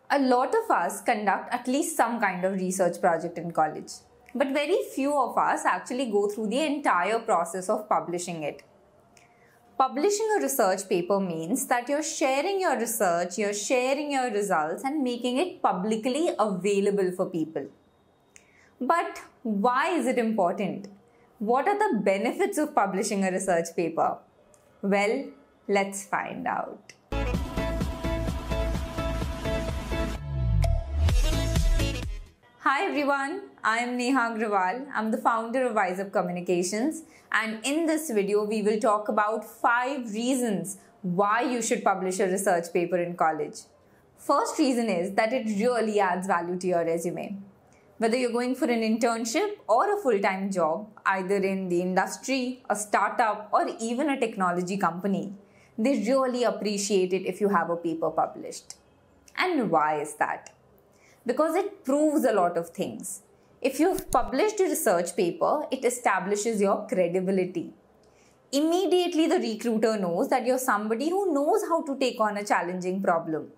A lot of us conduct at least some kind of research project in college, but very few of us actually go through the entire process of publishing it. Publishing a research paper means that you're sharing your research, you're sharing your results and making it publicly available for people. But why is it important? What are the benefits of publishing a research paper? Well, let's find out. Hi everyone, I am Neha Agrawal. I'm the founder of WiseUp Communications, and in this video we will talk about 5 reasons why you should publish a research paper in college. First reason is that it really adds value to your resume. Whether you're going for an internship or a full-time job, either in the industry, a startup, or even a technology company, they really appreciate it if you have a paper published. And why is that? Because it proves a lot of things. If you've published a research paper, it establishes your credibility. Immediately the recruiter knows that you're somebody who knows how to take on a challenging problem,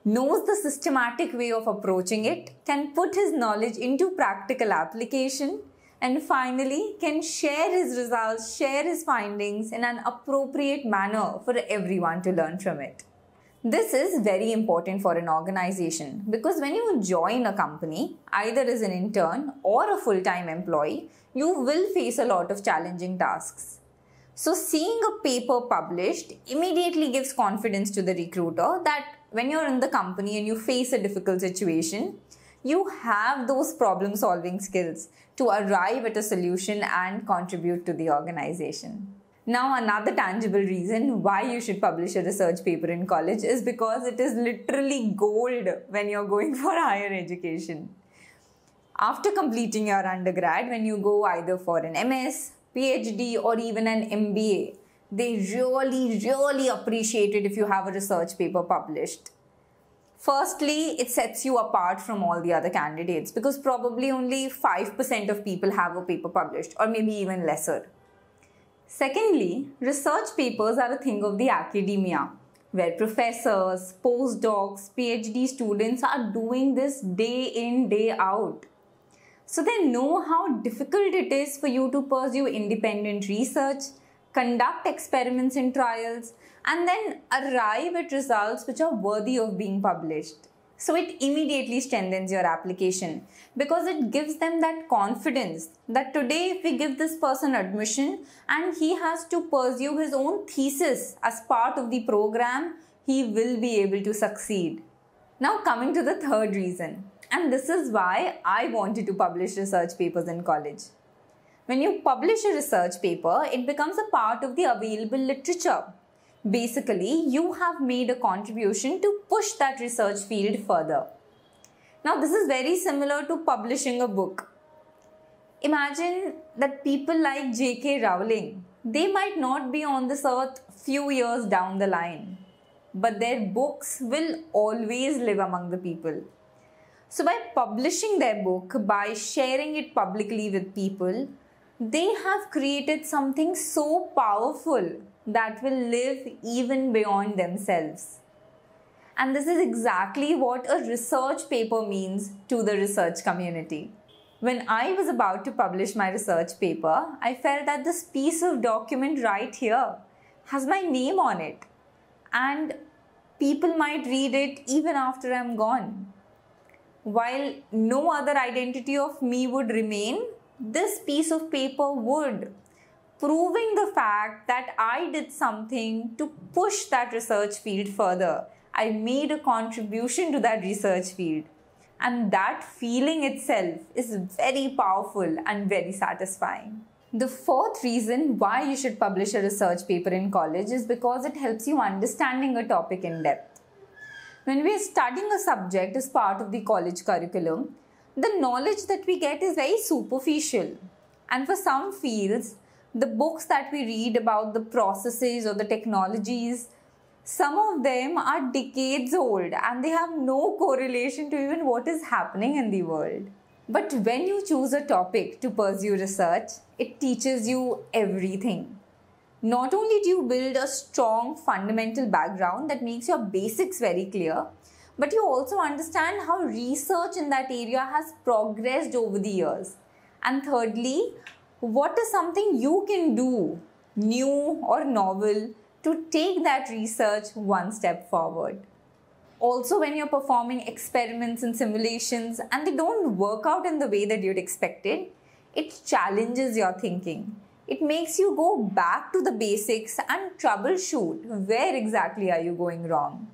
knows the systematic way of approaching it, can put his knowledge into practical application, and finally can share his results, share his findings in an appropriate manner for everyone to learn from it. This is very important for an organization because when you join a company, either as an intern or a full-time employee, you will face a lot of challenging tasks. So seeing a paper published immediately gives confidence to the recruiter that when you're in the company and you face a difficult situation, you have those problem-solving skills to arrive at a solution and contribute to the organization. Now, another tangible reason why you should publish a research paper in college is because it is literally gold when you're going for higher education. After completing your undergrad, when you go either for an MS, PhD or even an MBA, they really appreciate it if you have a research paper published. Firstly, it sets you apart from all the other candidates because probably only 5% of people have a paper published, or maybe even lesser. Secondly, research papers are a thing of the academia, where professors, postdocs, PhD students are doing this day in, day out. So they know how difficult it is for you to pursue independent research, conduct experiments and trials, and then arrive at results which are worthy of being published. So it immediately strengthens your application because it gives them that confidence that today if we give this person admission and he has to pursue his own thesis as part of the program, he will be able to succeed. Now coming to the third reason, and this is why I wanted to publish research papers in college. When you publish a research paper, it becomes a part of the available literature. Basically, you have made a contribution to push that research field further. Now, this is very similar to publishing a book. Imagine that people like J.K. Rowling, they might not be on this earth few years down the line, but their books will always live among the people. So by publishing their book, by sharing it publicly with people, they have created something so powerful that will live even beyond themselves. And this is exactly what a research paper means to the research community. When I was about to publish my research paper, I felt that this piece of document right here has my name on it. And people might read it even after I'm gone. While no other identity of me would remain, this piece of paper would, proving the fact that I did something to push that research field further. I made a contribution to that research field. And that feeling itself is very powerful and very satisfying. The fourth reason why you should publish a research paper in college is because it helps you understanding a topic in depth. When we are studying a subject as part of the college curriculum, the knowledge that we get is very superficial. And for some fields, the books that we read about the processes or the technologies, some of them are decades old and they have no correlation to even what is happening in the world. But when you choose a topic to pursue research, it teaches you everything. Not only do you build a strong fundamental background that makes your basics very clear, but you also understand how research in that area has progressed over the years. And thirdly, what is something you can do, new or novel, to take that research one step forward. Also, when you're performing experiments and simulations and they don't work out in the way that you'd expected, it challenges your thinking. It makes you go back to the basics and troubleshoot where exactly are you going wrong.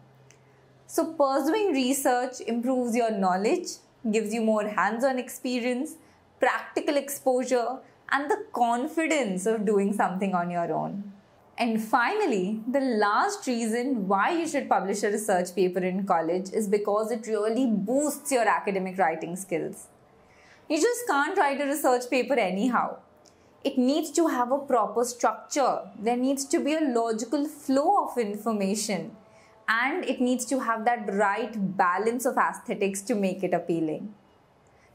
So pursuing research improves your knowledge, gives you more hands-on experience, practical exposure, and the confidence of doing something on your own. And finally, the last reason why you should publish a research paper in college is because it really boosts your academic writing skills. You just can't write a research paper anyhow. It needs to have a proper structure. There needs to be a logical flow of information. And it needs to have that right balance of aesthetics to make it appealing.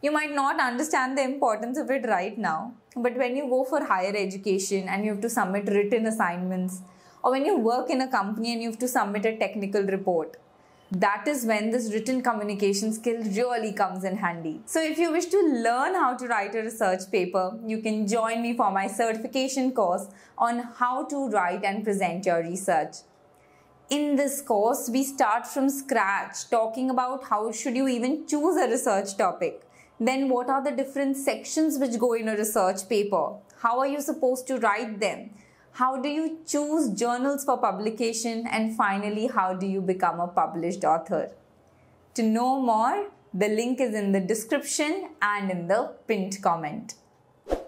You might not understand the importance of it right now, but when you go for higher education and you have to submit written assignments, or when you work in a company and you have to submit a technical report, that is when this written communication skill really comes in handy. So if you wish to learn how to write a research paper, you can join me for my certification course on how to write and present your research. In this course, we start from scratch, talking about how should you even choose a research topic. Then what are the different sections which go in a research paper? How are you supposed to write them? How do you choose journals for publication? And finally, how do you become a published author? To know more, the link is in the description and in the pinned comment.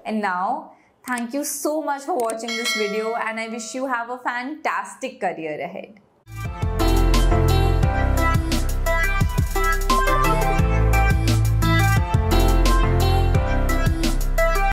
And now, thank you so much for watching this video and I wish you have a fantastic career ahead.